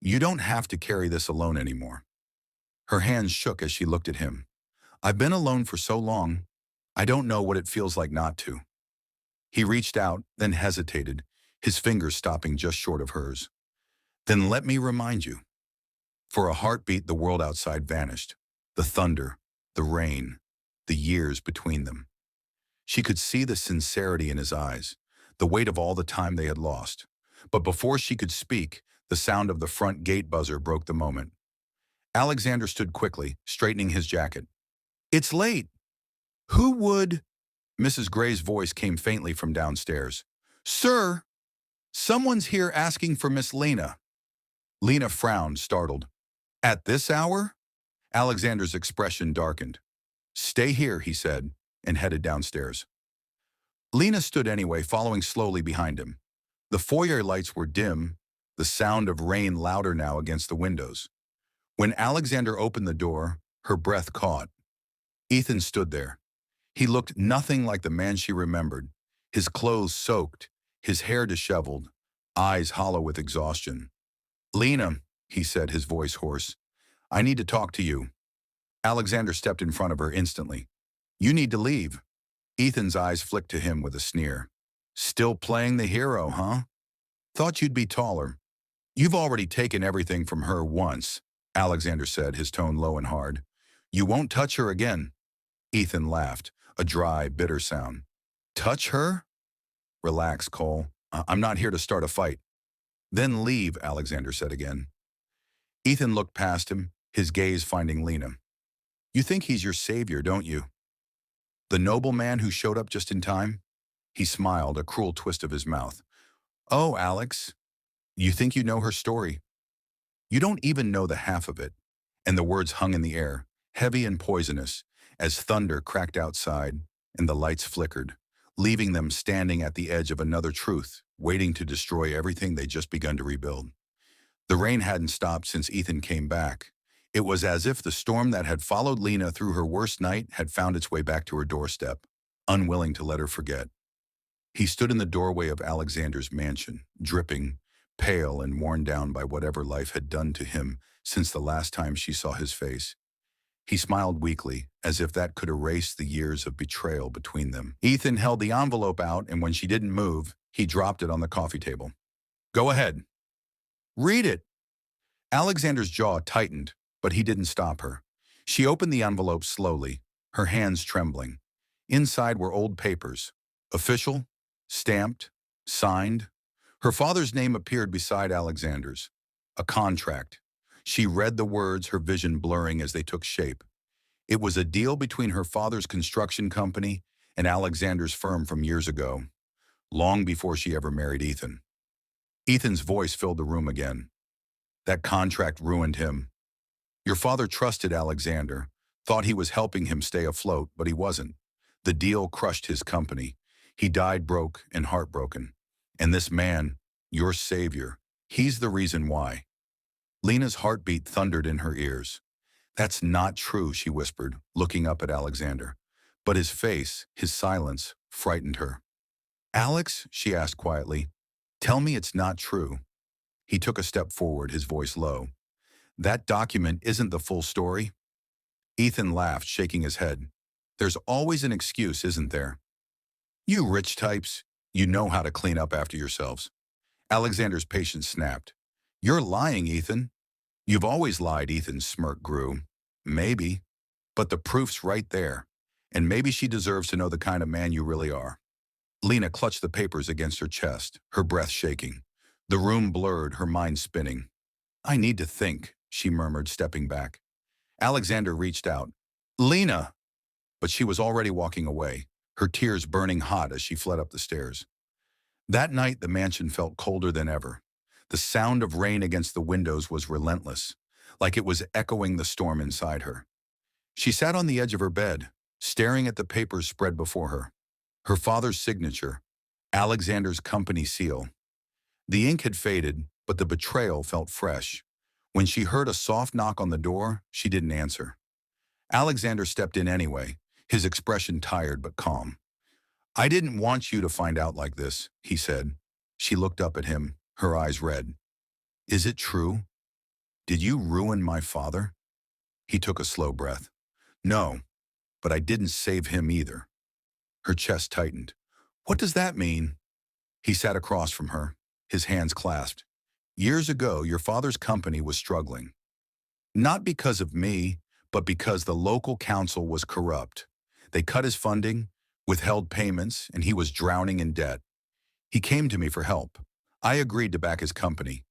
"You don't have to carry this alone anymore." Her hands shook as she looked at him. "I've been alone for so long, I don't know what it feels like not to." He reached out, then hesitated, his fingers stopping just short of hers. "Then let me remind you." For a heartbeat, the world outside vanished. The thunder, the rain, the years between them. She could see the sincerity in his eyes, the weight of all the time they had lost. But before she could speak, the sound of the front gate buzzer broke the moment. Alexander stood quickly, straightening his jacket. "It's late. Who would—" Mrs. Gray's voice came faintly from downstairs. "Sir, someone's here asking for Miss Lena." Lena frowned, startled. "At this hour?" Alexander's expression darkened. "Stay here," he said, and headed downstairs. Lena stood anyway, following slowly behind him. The foyer lights were dim, the sound of rain louder now against the windows. When Alexander opened the door, her breath caught. Ethan stood there. He looked nothing like the man she remembered, his clothes soaked, his hair disheveled, eyes hollow with exhaustion. "Lena," he said, his voice hoarse, "I need to talk to you." Alexander stepped in front of her instantly. "You need to leave." Ethan's eyes flicked to him with a sneer. "Still playing the hero, huh? Thought you'd be taller." "You've already taken everything from her once," Alexander said, his tone low and hard. "You won't touch her again." Ethan laughed, a dry, bitter sound. "Touch her?" "Relax, Cole. I'm not here to start a fight." "Then leave," Alexander said again. Ethan looked past him, his gaze finding Lena. "You think he's your savior, don't you? The noble man who showed up just in time?" He smiled, a cruel twist of his mouth. "Oh, Alex, you think you know her story? You don't even know the half of it." And the words hung in the air, heavy and poisonous, as thunder cracked outside and the lights flickered, leaving them standing at the edge of another truth waiting to destroy everything they just begun to rebuild. The rain hadn't stopped since Ethan came back. It was as if the storm that had followed Lena through her worst night had found its way back to her doorstep, unwilling to let her forget. He stood in the doorway of Alexander's mansion, dripping, pale and worn down by whatever life had done to him since the last time she saw his face. He smiled weakly, as if that could erase the years of betrayal between them. Ethan held the envelope out, and when she didn't move, he dropped it on the coffee table. "Go ahead. Read it." Alexander's jaw tightened, but he didn't stop her. She opened the envelope slowly, her hands trembling. Inside were old papers, official, stamped, signed. Her father's name appeared beside Alexander's. A contract. She read the words, her vision blurring as they took shape. It was a deal between her father's construction company and Alexander's firm from years ago, long before she ever married Ethan. Ethan's voice filled the room again. That contract ruined him. Your father trusted Alexander, thought he was helping him stay afloat, but he wasn't. The deal crushed his company. He died broke and heartbroken. And this man, your savior, he's the reason why. Lena's heartbeat thundered in her ears. "That's not true," she whispered, looking up at Alexander. But his face, his silence, frightened her. "Alex," she asked quietly, "tell me it's not true." He took a step forward, his voice low. "That document isn't the full story?" Ethan laughed, shaking his head. "There's always an excuse, isn't there? You rich types, you know how to clean up after yourselves." Alexander's patience snapped. "You're lying, Ethan." "You've always lied," Ethan's smirk grew. "Maybe, but the proof's right there. And maybe she deserves to know the kind of man you really are." Lena clutched the papers against her chest, her breath shaking. The room blurred, her mind spinning. "I need to think," she murmured, stepping back. Alexander reached out. "Lena!" But she was already walking away, her tears burning hot as she fled up the stairs. That night, the mansion felt colder than ever. The sound of rain against the windows was relentless, like it was echoing the storm inside her. She sat on the edge of her bed, staring at the papers spread before her. Her father's signature, Alexander's company seal. The ink had faded, but the betrayal felt fresh. When she heard a soft knock on the door, she didn't answer. Alexander stepped in anyway, his expression tired but calm. "I didn't want you to find out like this," he said. She looked up at him, her eyes red. "Is it true? Did you ruin my father?" He took a slow breath. "No, but I didn't save him either." Her chest tightened. "What does that mean?" He sat across from her, his hands clasped. "Years ago, your father's company was struggling. Not because of me, but because the local council was corrupt. They cut his funding, withheld payments, and he was drowning in debt. He came to me for help. I agreed to back his company,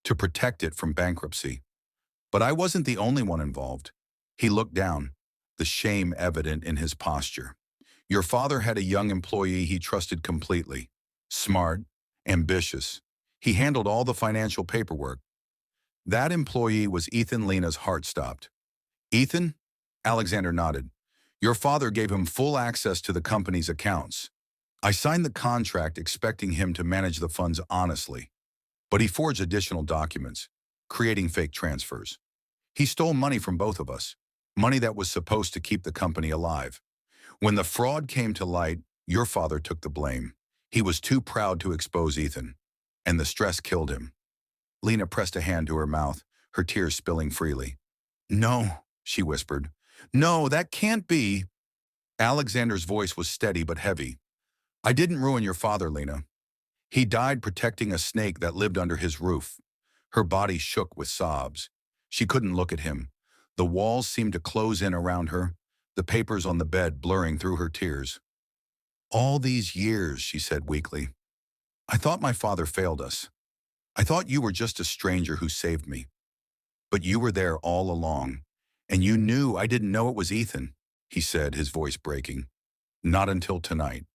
to protect it from bankruptcy. But I wasn't the only one involved." He looked down, the shame evident in his posture. "Your father had a young employee he trusted completely. Smart, ambitious. He handled all the financial paperwork. That employee was Ethan." Lena's heart stopped. "Ethan?" Alexander nodded. "Your father gave him full access to the company's accounts. I signed the contract expecting him to manage the funds honestly. But he forged additional documents, creating fake transfers. He stole money from both of us, money that was supposed to keep the company alive. When the fraud came to light, your father took the blame. He was too proud to expose Ethan, and the stress killed him." Lena pressed a hand to her mouth, her tears spilling freely. "No," she whispered. "No, that can't be." Alexander's voice was steady but heavy. "I didn't ruin your father, Lena. He died protecting a snake that lived under his roof." Her body shook with sobs. She couldn't look at him. The walls seemed to close in around her, the papers on the bed blurring through her tears. "All these years," she said weakly, "I thought my father failed us. I thought you were just a stranger who saved me. But you were there all along, and you knew I didn't know it was Ethan," he said, his voice breaking. "Not until tonight.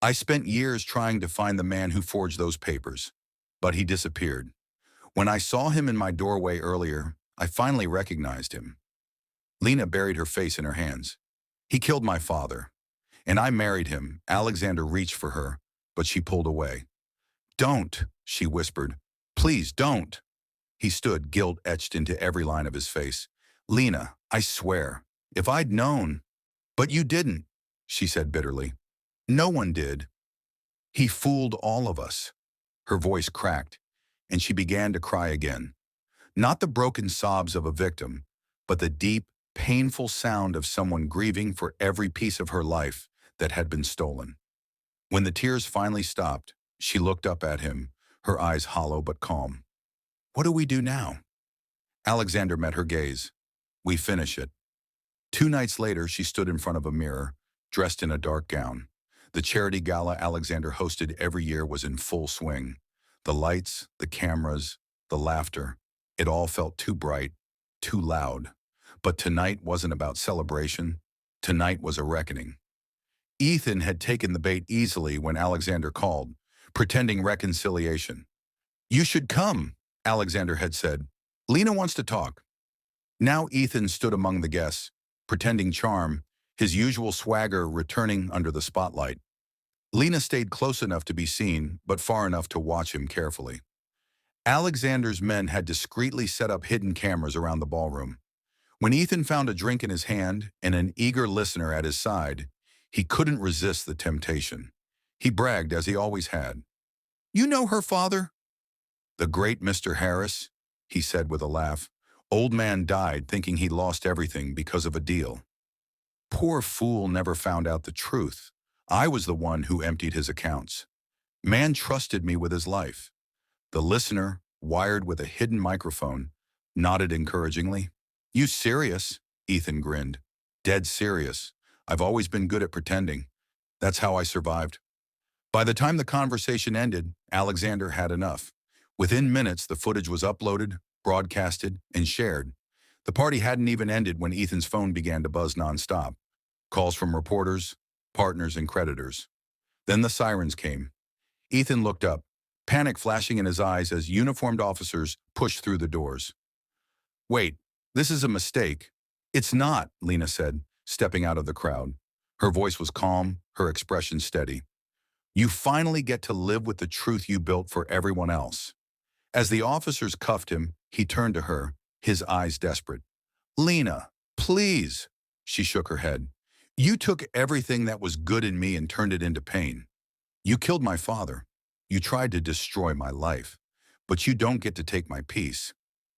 I spent years trying to find the man who forged those papers, but he disappeared. When I saw him in my doorway earlier, I finally recognized him." Lena buried her face in her hands. "He killed my father, and I married him." Alexander reached for her, but she pulled away. Don't, she whispered. Please don't. He stood, guilt etched into every line of his face. Lena, I swear, if I'd known. But you didn't, she said bitterly. No one did. He fooled all of us. Her voice cracked, and she began to cry again. Not the broken sobs of a victim, but the deep, painful sound of someone grieving for every piece of her life that had been stolen. When the tears finally stopped, she looked up at him, her eyes hollow but calm. What do we do now? Alexander met her gaze. We finish it. 2 nights later, she stood in front of a mirror, dressed in a dark gown. The charity gala Alexander hosted every year was in full swing. The lights, the cameras, the laughter, it all felt too bright, too loud. But tonight wasn't about celebration. Tonight was a reckoning. Ethan had taken the bait easily when Alexander called, pretending reconciliation. You should come, Alexander had said. Lena wants to talk. Now Ethan stood among the guests, pretending charm, his usual swagger returning under the spotlight. Lena stayed close enough to be seen, but far enough to watch him carefully. Alexander's men had discreetly set up hidden cameras around the ballroom. When Ethan found a drink in his hand and an eager listener at his side, he couldn't resist the temptation. He bragged as he always had. You know her father? The great Mr. Harris, he said with a laugh. Old man died thinking he lost everything because of a deal. Poor fool never found out the truth. I was the one who emptied his accounts. Man trusted me with his life. The listener, wired with a hidden microphone, nodded encouragingly. You serious? Ethan grinned. Dead serious. I've always been good at pretending. That's how I survived. By the time the conversation ended, Alexander had enough. Within minutes, the footage was uploaded, broadcasted, and shared. The party hadn't even ended when Ethan's phone began to buzz nonstop. Calls from reporters, partners, and creditors. Then the sirens came. Ethan looked up, panic flashing in his eyes as uniformed officers pushed through the doors. Wait, this is a mistake. It's not, Lena said, stepping out of the crowd. Her voice was calm, her expression steady. You finally get to live with the truth you built for everyone else. As the officers cuffed him, he turned to her, his eyes desperate. Lena, please. She shook her head. You took everything that was good in me and turned it into pain. You killed my father. You tried to destroy my life. But you don't get to take my peace.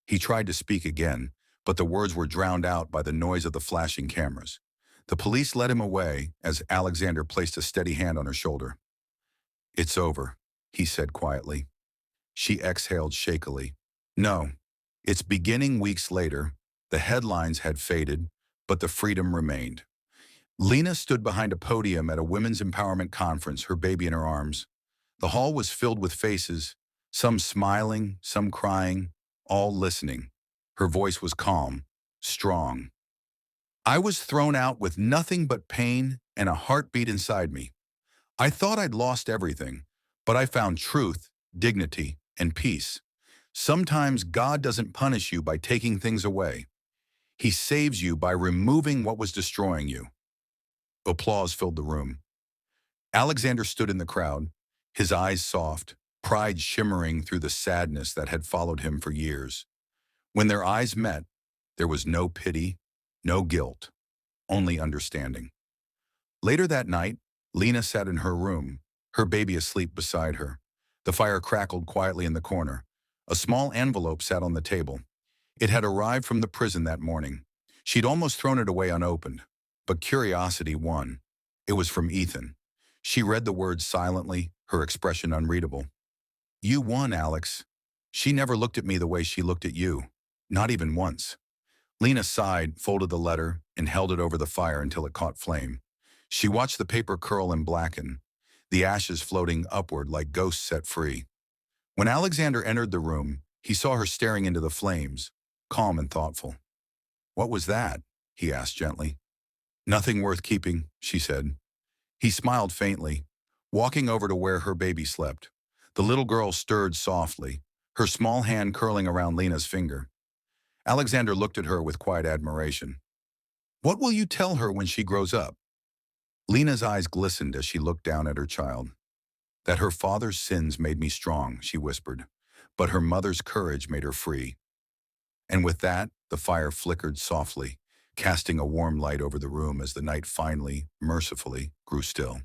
He tried to speak again, but the words were drowned out by the noise of the flashing cameras. The police led him away as Alexander placed a steady hand on her shoulder. It's over, he said quietly. She exhaled shakily. No, it's beginning weeks later. The headlines had faded, but the freedom remained. Lena stood behind a podium at a women's empowerment conference, her baby in her arms. The hall was filled with faces, some smiling, some crying, all listening. Her voice was calm, strong. I was thrown out with nothing but pain and a heartbeat inside me. I thought I'd lost everything, but I found truth, dignity, and peace. Sometimes God doesn't punish you by taking things away. He saves you by removing what was destroying you. Applause filled the room. Alexander stood in the crowd, his eyes soft, pride shimmering through the sadness that had followed him for years. When their eyes met, there was no pity, no guilt, only understanding. Later that night, Lena sat in her room, her baby asleep beside her. The fire crackled quietly in the corner. A small envelope sat on the table. It had arrived from the prison that morning. She'd almost thrown it away unopened, but curiosity won. It was from Ethan. She read the words silently, her expression unreadable. You won, Alex. She never looked at me the way she looked at you, not even once. Lena sighed, folded the letter, and held it over the fire until it caught flame. She watched the paper curl and blacken, the ashes floating upward like ghosts set free. When Alexander entered the room, he saw her staring into the flames, calm and thoughtful. What was that? He asked gently. Nothing worth keeping, she said. He smiled faintly, walking over to where her baby slept. The little girl stirred softly, her small hand curling around Lena's finger. Alexander looked at her with quiet admiration. What will you tell her when she grows up? Lena's eyes glistened as she looked down at her child. That her father's sins made me strong, she whispered, but her mother's courage made her free. And with that, the fire flickered softly, casting a warm light over the room as the night finally, mercifully, grew still.